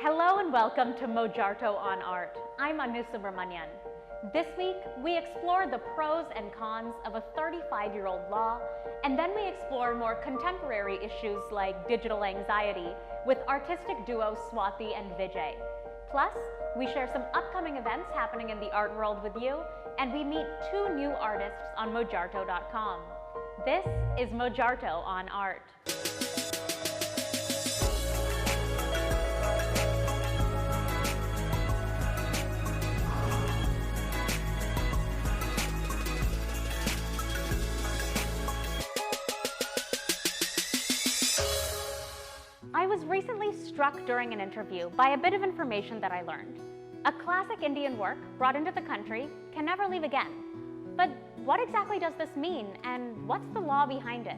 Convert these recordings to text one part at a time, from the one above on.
Hello and welcome to Mojarto On Art. I'm Anu Subramanian. This week, we explore the pros and cons of a 35-year-old law, and then we explore more contemporary issues like digital anxiety with artistic duo Swathi and Vijay. Plus, we share some upcoming events happening in the art world with you, and we meet two new artists on Mojarto.com. This is Mojarto On Art. I was recently struck during an interview by a bit of information that I learned. A classic Indian work brought into the country can never leave again. But what exactly does this mean, and what's the law behind it?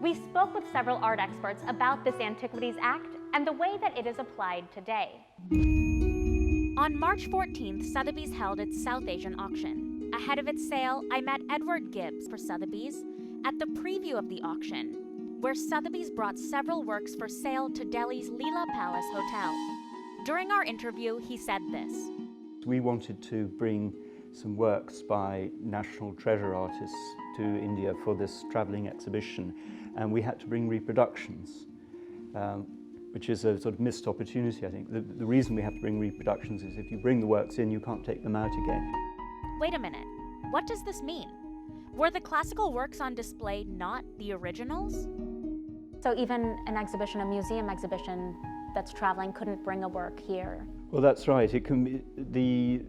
We spoke with several art experts about this Antiquities Act and the way that it is applied today. On March 14th, Sotheby's held its South Asian auction. Ahead of its sale, I met Edward Gibbs for Sotheby's at the preview of the auction, where Sotheby's brought several works for sale to Delhi's Leela Palace Hotel. During our interview, he said this. We wanted to bring some works by national treasure artists to India for this travelling exhibition, and we had to bring reproductions, which is a sort of missed opportunity, I think. The reason we have to bring reproductions is if you bring the works in, you can't take them out again. Wait a minute, what does this mean? Were the classical works on display not the originals? So even an exhibition, a museum exhibition that's traveling couldn't bring a work here? Well, that's right. It can be the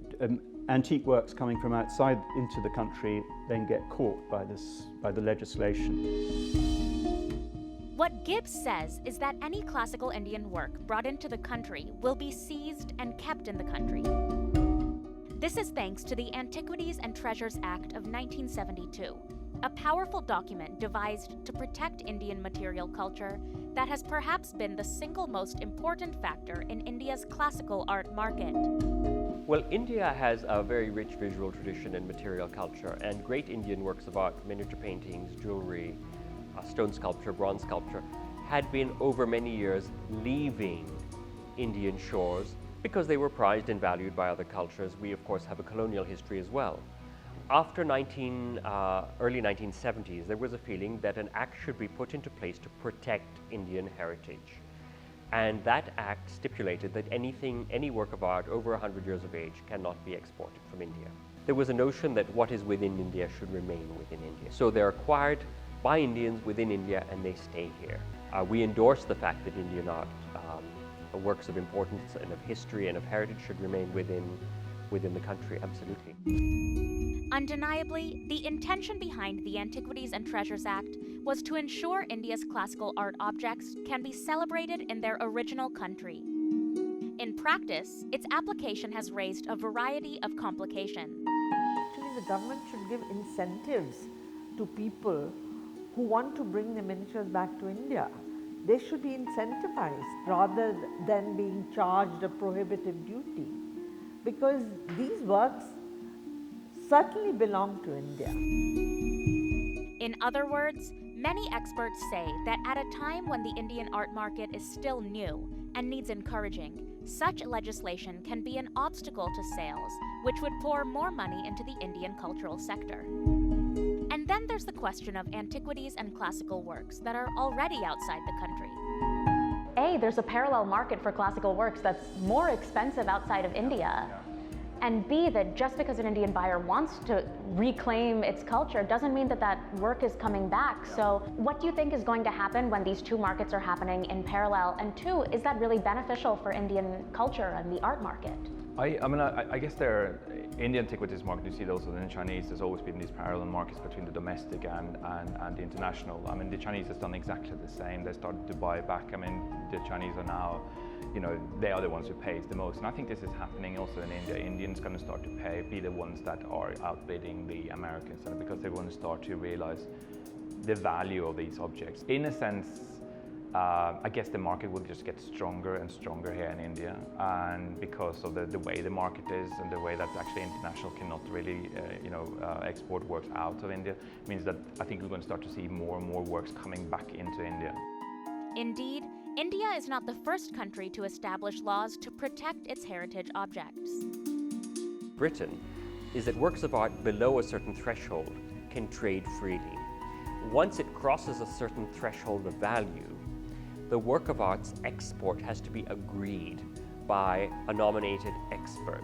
antique works coming from outside into the country then get caught by the legislation. What Gibbs says is that any classical Indian work brought into the country will be seized and kept in the country. This is thanks to the Antiquities and Treasures Act of 1972. A powerful document devised to protect Indian material culture that has perhaps been the single most important factor in India's classical art market. Well, India has a very rich visual tradition and material culture, and great Indian works of art, miniature paintings, jewelry, stone sculpture, bronze sculpture, had been over many years leaving Indian shores because they were prized and valued by other cultures. We, of course, have a colonial history as well. After early 1970s, there was a feeling that an act should be put into place to protect Indian heritage. And that act stipulated that any work of art over 100 years of age cannot be exported from India. There was a notion that what is within India should remain within India. So they're acquired by Indians within India and they stay here. We endorse the fact that Indian art, works of importance and of history and of heritage should remain within the country, absolutely. Undeniably, the intention behind the Antiquities and Treasures Act was to ensure India's classical art objects can be celebrated in their original country. In practice, its application has raised a variety of complications. Actually, the government should give incentives to people who want to bring their miniatures back to India. They should be incentivized rather than being charged a prohibitive duty, because these works certainly belong to India. In other words, many experts say that at a time when the Indian art market is still new and needs encouraging, such legislation can be an obstacle to sales, which would pour more money into the Indian cultural sector. And then there's the question of antiquities and classical works that are already outside the country. A, there's a parallel market for classical works that's more expensive outside of India. And B, that just because an Indian buyer wants to reclaim its culture doesn't mean that that work is coming back. So what do you think is going to happen when these two markets are happening in parallel? And two, is that really beneficial for Indian culture and the art market? I guess there, in the antiquities market, you see also in the Chinese, there's always been these parallel markets between the domestic and the international. I mean, the Chinese has done exactly the same. They started to buy back. I mean, the Chinese are now, they are the ones who pays the most. And I think this is happening also in India. Indians going to start to be the ones that are outbidding the Americans, and because they want to start to realize the value of these objects. In a sense, I guess the market will just get stronger and stronger here in India, and because of the way the market is and the way that actually international cannot really export works out of India, means that I think we're going to start to see more and more works coming back into India. Indeed, India is not the first country to establish laws to protect its heritage objects. Britain is that works of art below a certain threshold can trade freely. Once it crosses a certain threshold of value, the work of art's export has to be agreed by a nominated expert.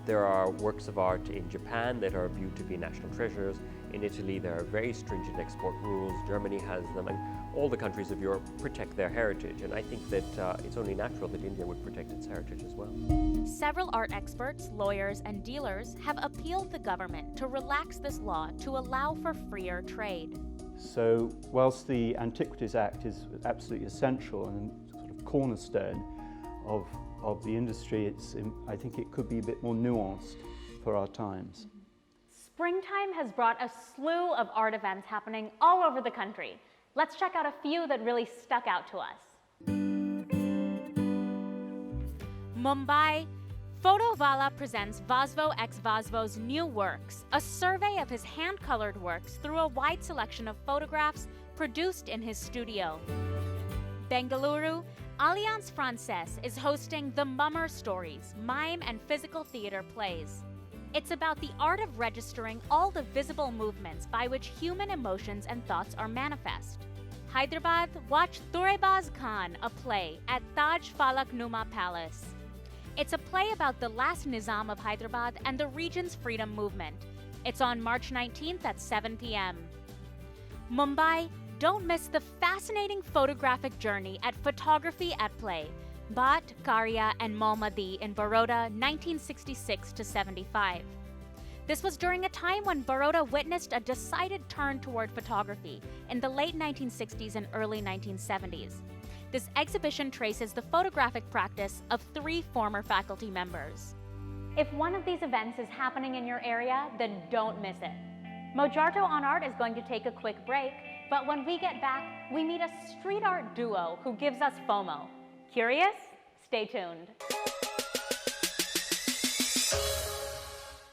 There are works of art in Japan that are viewed to be national treasures. In Italy, there are very stringent export rules. Germany has them, and all the countries of Europe protect their heritage. And I think that it's only natural that India would protect its heritage as well. Several art experts, lawyers, and dealers have appealed the government to relax this law to allow for freer trade. So whilst the Antiquities Act is absolutely essential and sort of cornerstone of the industry, I think it could be a bit more nuanced for our times. Springtime has brought a slew of art events happening all over the country. Let's check out a few that really stuck out to us. Mumbai, Photovala presents Vasvo X Vasvo's new works, a survey of his hand-colored works through a wide selection of photographs produced in his studio. Bengaluru, Alliance Francaise is hosting The Mummer Stories, mime and physical theater plays. It's about the art of registering all the visible movements by which human emotions and thoughts are manifest. Hyderabad, watch Turebaz Khan, a play, at Taj Falak Numa Palace. It's a play about the last Nizam of Hyderabad and the region's freedom movement. It's on March 19th at 7 p.m. Mumbai, don't miss the fascinating photographic journey at Photography at Play, Bhat, Karya, and Mohammadi in Baroda, 1966 to 75. This was during a time when Baroda witnessed a decided turn toward photography in the late 1960s and early 1970s. This exhibition traces the photographic practice of 3 former faculty members. If one of these events is happening in your area, then don't miss it. Mojarto On Art is going to take a quick break, but when we get back, we meet a street art duo who gives us FOMO. Curious? Stay tuned.